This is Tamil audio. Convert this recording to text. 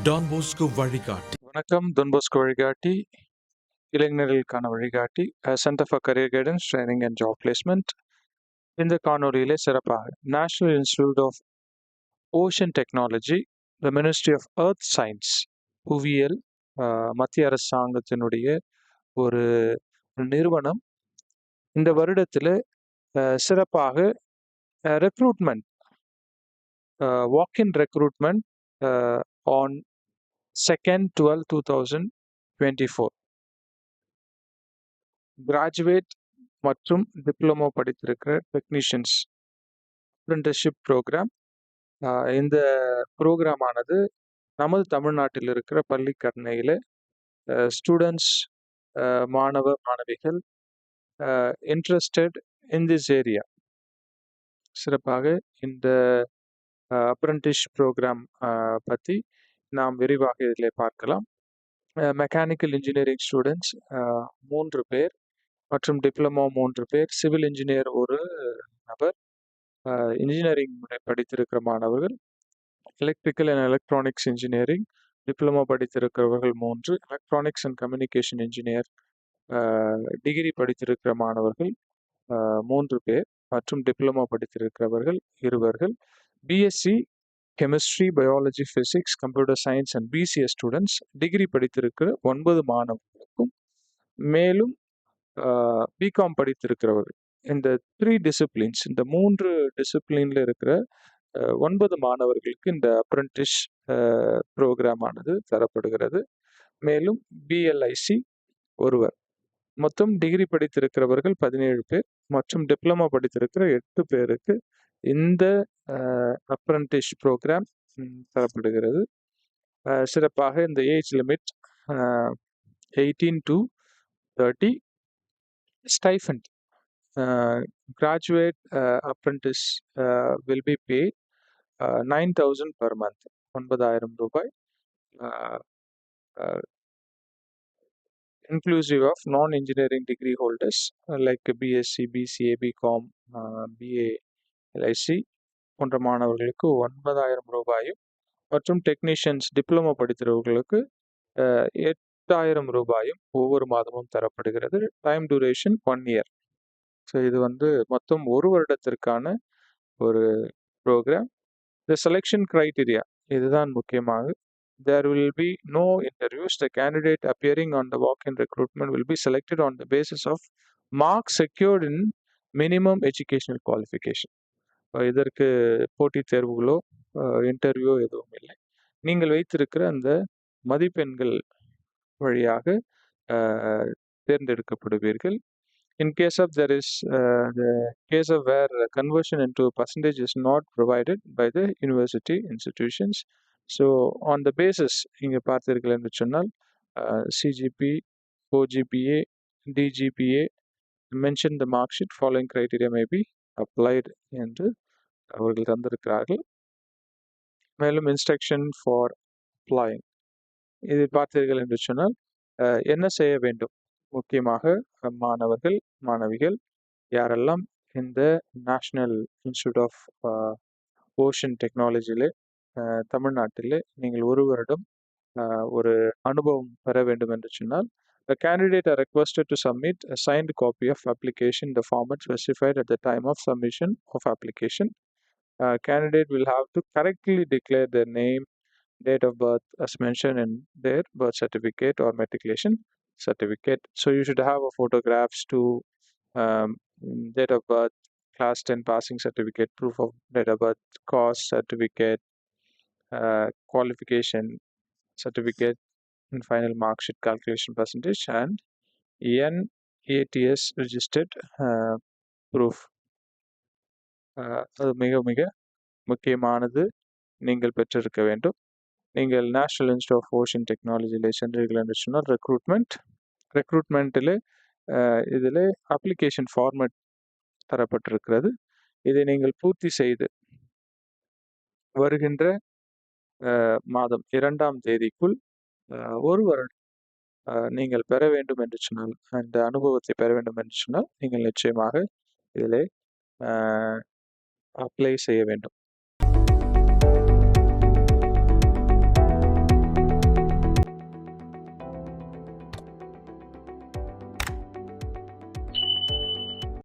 டான் போஸ்கோ வழிகாட்டி. வணக்கம். டான் போஸ்கோ வழிகாட்டி, இளைஞர்களுக்கான வழிகாட்டி, centre for career guidance training and job placement. இந்த காணொலியிலே சிறப்பாக national institute of ocean technology, the ministry of earth science, புவியியல், மத்திய அரசாங்கத்தினுடைய ஒரு நிறுவனம் இந்த வருடத்தில் சிறப்பாக recruitment, walk in recruitment on 2/12/2024 graduate மற்றும் டிப்ளமோ படித்திருக்கிற டெக்னீஷியன்ஸ் அப்ரெண்டிஸ்ஷிப் ப்ரோக்ராம். இந்த ப்ரோக்ராம் ஆனது நமது தமிழ்நாட்டில் இருக்கிற பள்ளிக்கரணையில் ஸ்டூடெண்ட்ஸ், மாணவ மாணவிகள் இன்ட்ரெஸ்டட் இன் திஸ் ஏரியா சிறப்பாக இந்த அப்ரெண்டிஸ் ப்ரோக்ராம் பற்றி நாம் விரிவாக இதில் பார்க்கலாம். மெக்கானிக்கல் இன்ஜினியரிங் ஸ்டூடெண்ட்ஸ் 3 பேர் மற்றும் டிப்ளமோ 3 பேர், சிவில் இன்ஜினியர் ஒரு நபர், இன்ஜினியரிங் படித்திருக்கிற மாணவர்கள், electrical and electronics engineering diploma படித்திருக்கிறவர்கள் 3, electronics and communication engineer degree படித்திருக்கிற மாணவர்கள் 3 பேர் மற்றும் டிப்ளமோ படித்திருக்கிறவர்கள் 2 BSc chemistry, biology, physics, computer science and BCS students degree படித்திருக்கிற 9 மாணவர்களுக்கும், மேலும் பிகாம் படித்திருக்கிறவர்கள் இந்த 3 டிசிப்ளின்ஸ், இந்த 3 டிசிப்ளின்ல இருக்கிற 9 மாணவர்களுக்கு இந்த அப்ரெண்டிஸ் ப்ரோக்ராம் ஆனது தரப்படுகிறது. மேலும் பிஎல்ஐசி ஒருவர், மொத்தம் டிகிரி படித்திருக்கிறவர்கள் 17 பேர் மற்றும் டிப்ளமோ படித்திருக்கிற 8 பேருக்கு இந்த அப்ரெண்டிஸ் ப்ரோக்ராம் தரப்படுகிறது. சிறப்பாக இந்த age limit 18 to 30. Stipend, graduate apprentice will be paid 9,000 per month, 9,000 ரூபாய், inclusive of non-engineering degree holders like BSc, BCA, BCom, BA, LIC போன்ற மாணவர்களுக்கு 9,000 ரூபாயும் மற்றும் டெக்னீஷியன்ஸ் டிப்ளமோ படித்தவர்களுக்கு 8,000 ரூபாயும் ஒவ்வொரு மாதமும் தரப்படுகிறது. Time duration 1 year. ஸோ இது மொத்தம் 1 வருடத்திற்கான ஒரு ப்ரோக்ராம். த செலெக்ஷன் கிரைட்டீரியா இதுதான் முக்கியமாக. There will be no interviews. The candidate appearing on the walk-in recruitment will be selected on the basis of marks secured in minimum educational qualification. இதற்கு போட்டித் தேர்வுகளோ இன்டர்வியூ எதுவும் இல்லை. நீங்கள் வைத்திருக்கிற அந்த மதிப்பெண்கள் வழியாக தேர்ந்தெடுக்கப்படுவீர்கள். In case of there is the case of where conversion into a percentage is not provided by the university institutions. So on the basis, இங்க பார்த்தீர்கள் என்று சொன்னால் CGP, OGPA, DGPA, mention the mark sheet, following criteria may be applied என்று அவர்கள் தந்திருக்கிறார்கள். மேலும் instruction for applying, இது பார்த்தீர்கள் என்று சொன்னால் என்ன செய்ய வேண்டும், முக்கியமாக மாணவர்கள் மாணவிகள் யாரெல்லாம் இந்த நேஷனல் இன்ஸ்டிடியூட் ஆஃப் ஓஷன் டெக்னாலஜியிலே தமிழ்நாட்டிலே நீங்கள் 1 வருடம் ஒரு அனுபவம் பெற வேண்டும் என்று சொன்னால், the candidate are requested to submit a signed copy of application in the format specified at the time of submission of application. Candidate will have to correctly declare their name, date of birth as mentioned in their birth certificate or matriculation certificate. So you should have a photographs to date of birth, class 10 passing certificate, proof of date of birth, course certificate, qualification certificate, and final mark sheet calculation percentage, and NATS registered proof. அது மிக மிக முக்கியமானது, நீங்கள் பெற்றிருக்க வேண்டும். நீங்கள் நேஷனல் இன்ஸ்டிடியூட் ஆஃப் ஓஷன் டெக்னாலஜியில் சென்றீர்கள் என்று சொன்னால் ரெக்ரூட்மெண்ட்டில் இதில் அப்ளிகேஷன் ஃபார்மேட் தரப்பட்டிருக்கிறது. இதை நீங்கள் பூர்த்தி செய்து வருகின்ற மாதம் 2ஆம் தேதிக்குள் 1 வருடம் நீங்கள் பெற வேண்டும் என்று சொன்னால், அந்த அனுபவத்தை பெற வேண்டும் என்று சொன்னால் நீங்கள் நிச்சயமாக இதில் அப்ளை செய்ய வேண்டும்.